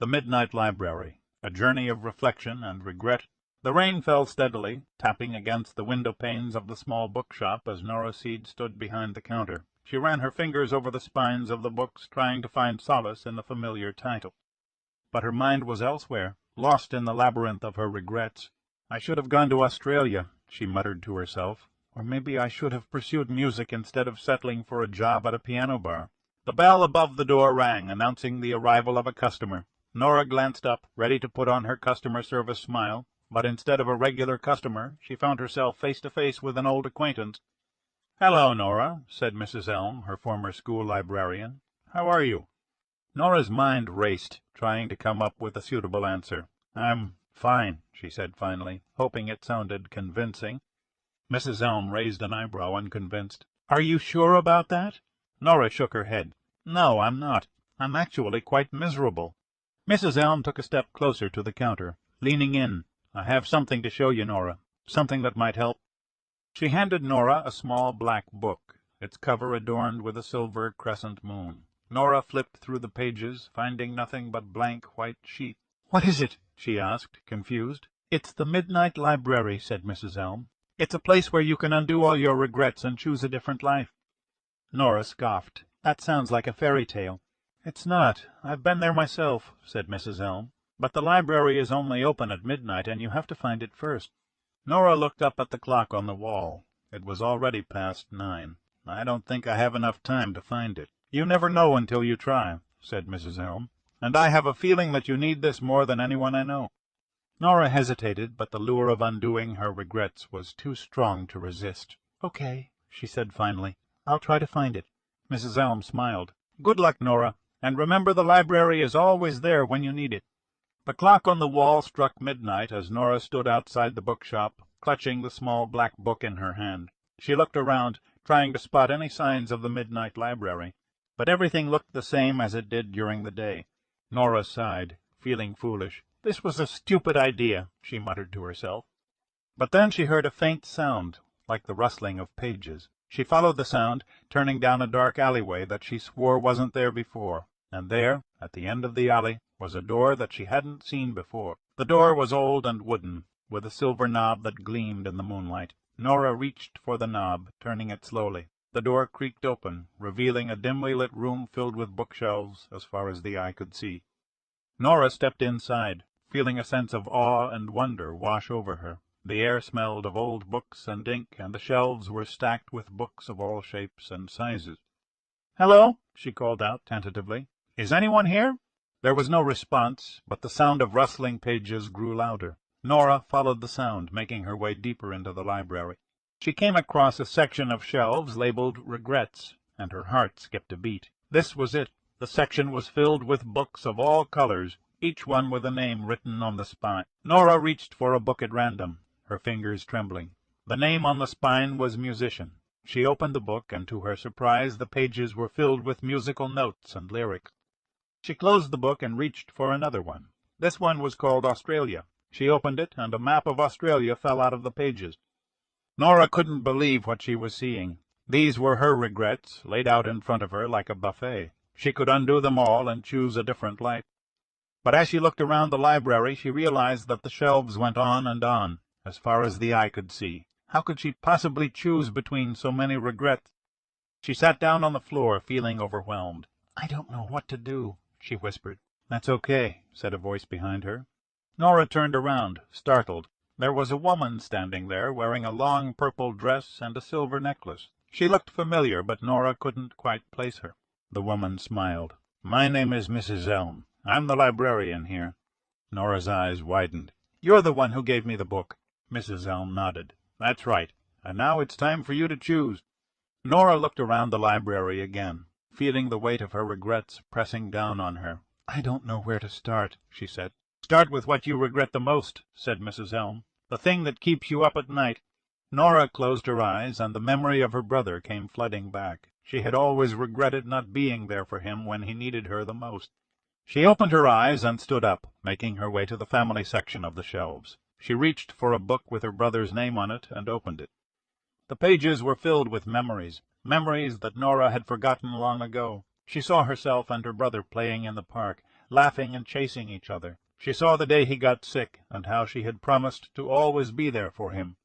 The Midnight Library, a journey of reflection and regret. The rain fell steadily, tapping against the window panes of the small bookshop as Nora Seed stood behind the counter. She ran her fingers over the spines of the books, trying to find solace in the familiar title. But her mind was elsewhere, lost in the labyrinth of her regrets. "I should have gone to Australia," she muttered to herself. "Or maybe I should have pursued music instead of settling for a job at a piano bar." The bell above the door rang, announcing the arrival of a customer. Nora glanced up, ready to put on her customer service smile, but instead of a regular customer, she found herself face to face with an old acquaintance. "Hello, Nora," said Mrs. Elm, her former school librarian. "How are you?" Nora's mind raced, trying to come up with a suitable answer. "I'm fine," she said finally, hoping it sounded convincing. Mrs. Elm raised an eyebrow, unconvinced. "Are you sure about that?" Nora shook her head. "No, I'm not. I'm actually quite miserable." Mrs. Elm took a step closer to the counter, leaning in. "I have something to show you, Nora. Something that might help." She handed Nora a small black book, its cover adorned with a silver crescent moon. Nora flipped through the pages, finding nothing but blank white sheets. "What is it?" she asked, confused. "It's the Midnight Library," said Mrs. Elm. "It's a place where you can undo all your regrets and choose a different life." Nora scoffed. "That sounds like a fairy tale." "It's not. I've been there myself," said Mrs. Elm. "But the library is only open at midnight, and you have to find it first." Nora looked up at the clock on the wall. It was already past 9. "I don't think I have enough time to find it." "You never know until you try," said Mrs. Elm. "And I have a feeling that you need this more than anyone I know." Nora hesitated, but the lure of undoing her regrets was too strong to resist. "Okay," she said finally. "I'll try to find it." Mrs. Elm smiled. "Good luck, Nora, and remember the library is always there when you need it." The clock on the wall struck midnight as Nora stood outside the bookshop, clutching the small black book in her hand. She looked around, trying to spot any signs of the Midnight Library, but everything looked the same as it did during the day. Nora sighed, feeling foolish. "This was a stupid idea," she muttered to herself. But then she heard a faint sound, like the rustling of pages. She followed the sound, turning down a dark alleyway that she swore wasn't there before. And there, at the end of the alley, was a door that she hadn't seen before. The door was old and wooden, with a silver knob that gleamed in the moonlight. Nora reached for the knob, turning it slowly. The door creaked open, revealing a dimly lit room filled with bookshelves as far as the eye could see. Nora stepped inside, feeling a sense of awe and wonder wash over her. The air smelled of old books and ink, and the shelves were stacked with books of all shapes and sizes. "Hello," she called out tentatively. "Is anyone here?" There was no response, but the sound of rustling pages grew louder. Nora followed the sound, making her way deeper into the library. She came across a section of shelves labeled Regrets, and her heart skipped a beat. This was it. The section was filled with books of all colors, each one with a name written on the spine. Nora reached for a book at random, her fingers trembling. The name on the spine was Musician. She opened the book, and to her surprise the pages were filled with musical notes and lyrics. She closed the book and reached for another one. This one was called Australia. She opened it, and a map of Australia fell out of the pages. Nora couldn't believe what she was seeing. These were her regrets, laid out in front of her like a buffet. She could undo them all and choose a different life. But as she looked around the library, she realized that the shelves went on and on, as far as the eye could see. How could she possibly choose between so many regrets? She sat down on the floor, feeling overwhelmed. "I don't know what to do," she whispered. "That's okay," said a voice behind her. Nora turned around, startled. There was a woman standing there, wearing a long purple dress and a silver necklace. She looked familiar, but Nora couldn't quite place her. The woman smiled. "My name is Mrs. Elm. I'm the librarian here." Nora's eyes widened. "You're the one who gave me the book." Mrs. Elm nodded. "That's right. And now it's time for you to choose." Nora looked around the library again, feeling the weight of her regrets pressing down on her. "I don't know where to start," she said. "Start with what you regret the most," said Mrs. Elm. "The thing that keeps you up at night." Nora closed her eyes, and the memory of her brother came flooding back. She had always regretted not being there for him when he needed her the most. She opened her eyes and stood up, making her way to the family section of the shelves. She reached for a book with her brother's name on it and opened it. The pages were filled with memories that Nora had forgotten long ago. She saw herself and her brother playing in the park, laughing and chasing each other. She saw the day he got sick, and how she had promised to always be there for him.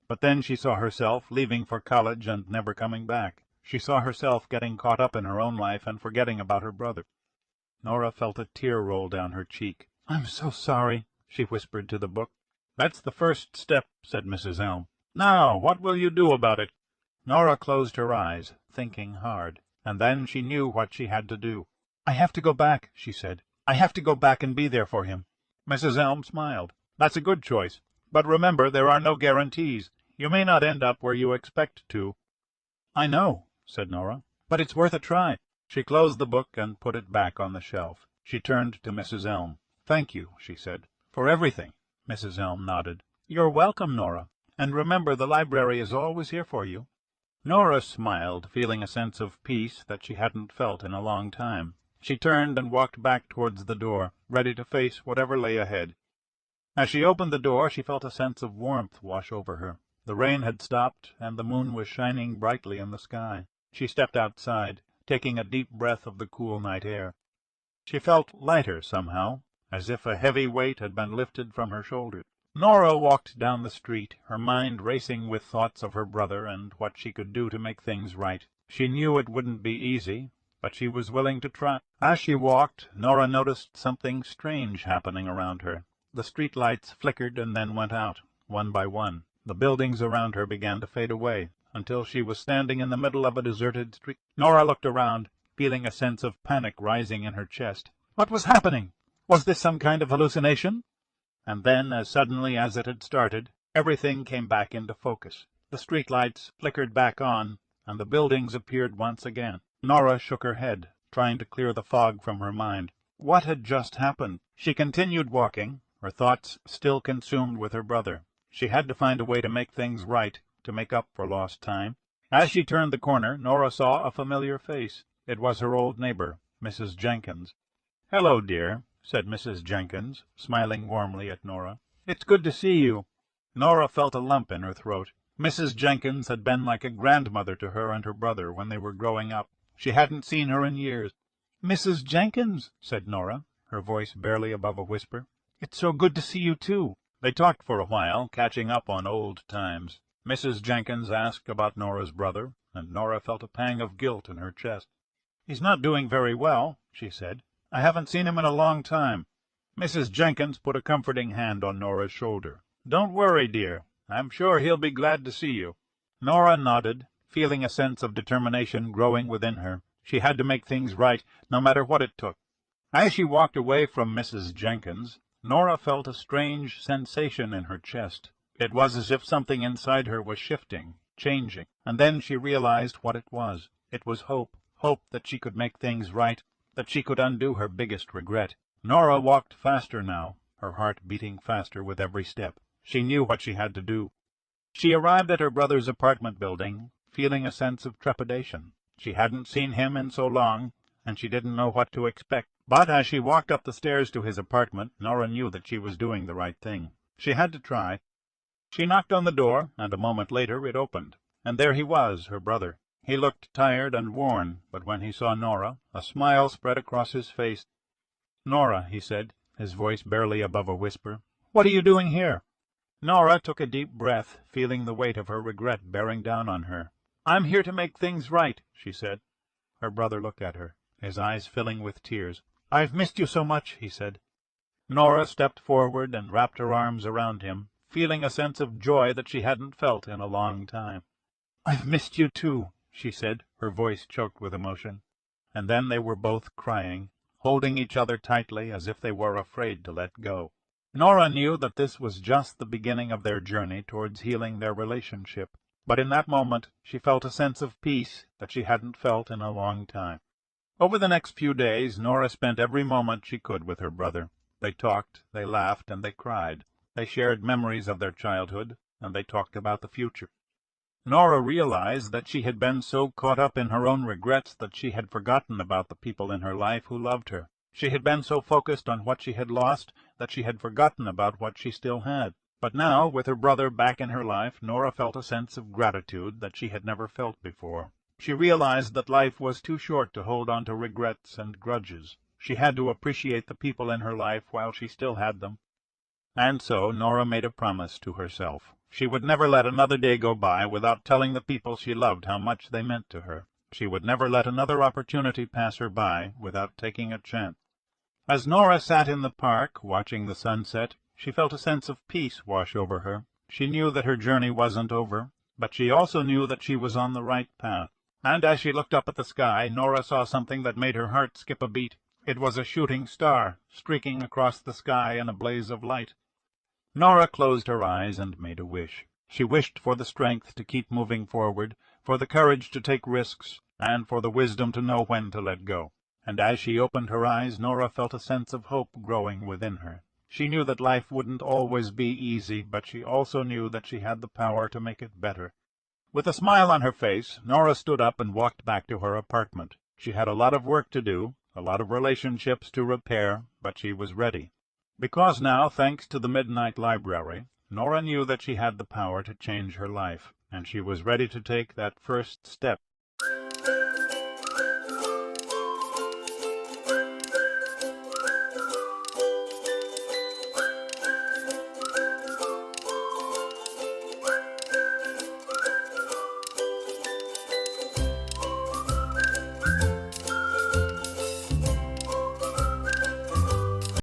But then she saw herself leaving for college and never coming back. She saw herself getting caught up in her own life and forgetting about her brother. Nora felt a tear roll down her cheek. "I'm so sorry," she whispered to the book. "That's the first step," said Mrs. Elm. "Now, what will you do about it?" Nora closed her eyes, thinking hard, and then she knew what she had to do. "I have to go back," she said. "I have to go back and be there for him." Mrs. Elm smiled. "That's a good choice. But remember, there are no guarantees. You may not end up where you expect to." "I know," said Nora, "but it's worth a try." She closed the book and put it back on the shelf. She turned to Mrs. Elm. "Thank you," she said, "for everything." Mrs. Elm nodded. "You're welcome, Nora. And remember, the library is always here for you." Nora smiled, feeling a sense of peace that she hadn't felt in a long time. She turned and walked back towards the door, ready to face whatever lay ahead. As she opened the door, she felt a sense of warmth wash over her. The rain had stopped, and the moon was shining brightly in the sky. She stepped outside, taking a deep breath of the cool night air. She felt lighter somehow, as if a heavy weight had been lifted from her shoulders. Nora walked down the street, her mind racing with thoughts of her brother and what she could do to make things right. She knew it wouldn't be easy, but she was willing to try. As she walked, Nora noticed something strange happening around her. The street lights flickered and then went out, one by one. The buildings around her began to fade away, until she was standing in the middle of a deserted street. Nora looked around, feeling a sense of panic rising in her chest. What was happening? Was this some kind of hallucination? And then, as suddenly as it had started, everything came back into focus. The street lights flickered back on, and the buildings appeared once again. Nora shook her head, trying to clear the fog from her mind. What had just happened? She continued walking, her thoughts still consumed with her brother. She had to find a way to make things right, to make up for lost time. As she turned the corner, Nora saw a familiar face. It was her old neighbor, Mrs. Jenkins. "Hello, dear," said Mrs. Jenkins, smiling warmly at Nora. "It's good to see you." Nora felt a lump in her throat. Mrs. Jenkins had been like a grandmother to her and her brother when they were growing up. She hadn't seen her in years. "Mrs. Jenkins," said Nora, her voice barely above a whisper. "It's so good to see you, too." They talked for a while, catching up on old times. Mrs. Jenkins asked about Nora's brother, and Nora felt a pang of guilt in her chest. "He's not doing very well," she said. "I haven't seen him in a long time." Mrs. Jenkins put a comforting hand on Nora's shoulder. "Don't worry, dear. I'm sure he'll be glad to see you." Nora nodded, feeling a sense of determination growing within her. She had to make things right, no matter what it took. As she walked away from Mrs. Jenkins, Nora felt a strange sensation in her chest. It was as if something inside her was shifting, changing, and then she realized what it was. It was hope, hope that she could make things right, that she could undo her biggest regret. Nora walked faster now, her heart beating faster with every step. She knew what she had to do. She arrived at her brother's apartment building, feeling a sense of trepidation. She hadn't seen him in so long, and she didn't know what to expect. But as she walked up the stairs to his apartment, Nora knew that she was doing the right thing. She had to try. She knocked on the door, and a moment later it opened. And there he was, her brother. He looked tired and worn, but when he saw Nora, a smile spread across his face. "Nora," he said, his voice barely above a whisper, "what are you doing here?" Nora took a deep breath, feeling the weight of her regret bearing down on her. "I'm here to make things right," she said. Her brother looked at her, his eyes filling with tears. "I've missed you so much," he said. Nora stepped forward and wrapped her arms around him, feeling a sense of joy that she hadn't felt in a long time. "I've missed you, too," she said, her voice choked with emotion. And then they were both crying, holding each other tightly as if they were afraid to let go. Nora knew that this was just the beginning of their journey towards healing their relationship, but in that moment she felt a sense of peace that she hadn't felt in a long time. Over the next few days, Nora spent every moment she could with her brother. They talked, they laughed, and they cried. They shared memories of their childhood, and they talked about the future. Nora realized that she had been so caught up in her own regrets that she had forgotten about the people in her life who loved her. She had been so focused on what she had lost that she had forgotten about what she still had. But now, with her brother back in her life, Nora felt a sense of gratitude that she had never felt before. She realized that life was too short to hold on to regrets and grudges. She had to appreciate the people in her life while she still had them. And so Nora made a promise to herself. She would never let another day go by without telling the people she loved how much they meant to her. She would never let another opportunity pass her by without taking a chance. As Nora sat in the park, watching the sunset, she felt a sense of peace wash over her. She knew that her journey wasn't over, but she also knew that she was on the right path. And as she looked up at the sky, Nora saw something that made her heart skip a beat. It was a shooting star, streaking across the sky in a blaze of light. Nora closed her eyes and made a wish. She wished for the strength to keep moving forward, for the courage to take risks, and for the wisdom to know when to let go. And as she opened her eyes, Nora felt a sense of hope growing within her. She knew that life wouldn't always be easy, but she also knew that she had the power to make it better. With a smile on her face, Nora stood up and walked back to her apartment. She had a lot of work to do, a lot of relationships to repair, but she was ready. Because now, thanks to the Midnight Library, Nora knew that she had the power to change her life, and she was ready to take that first step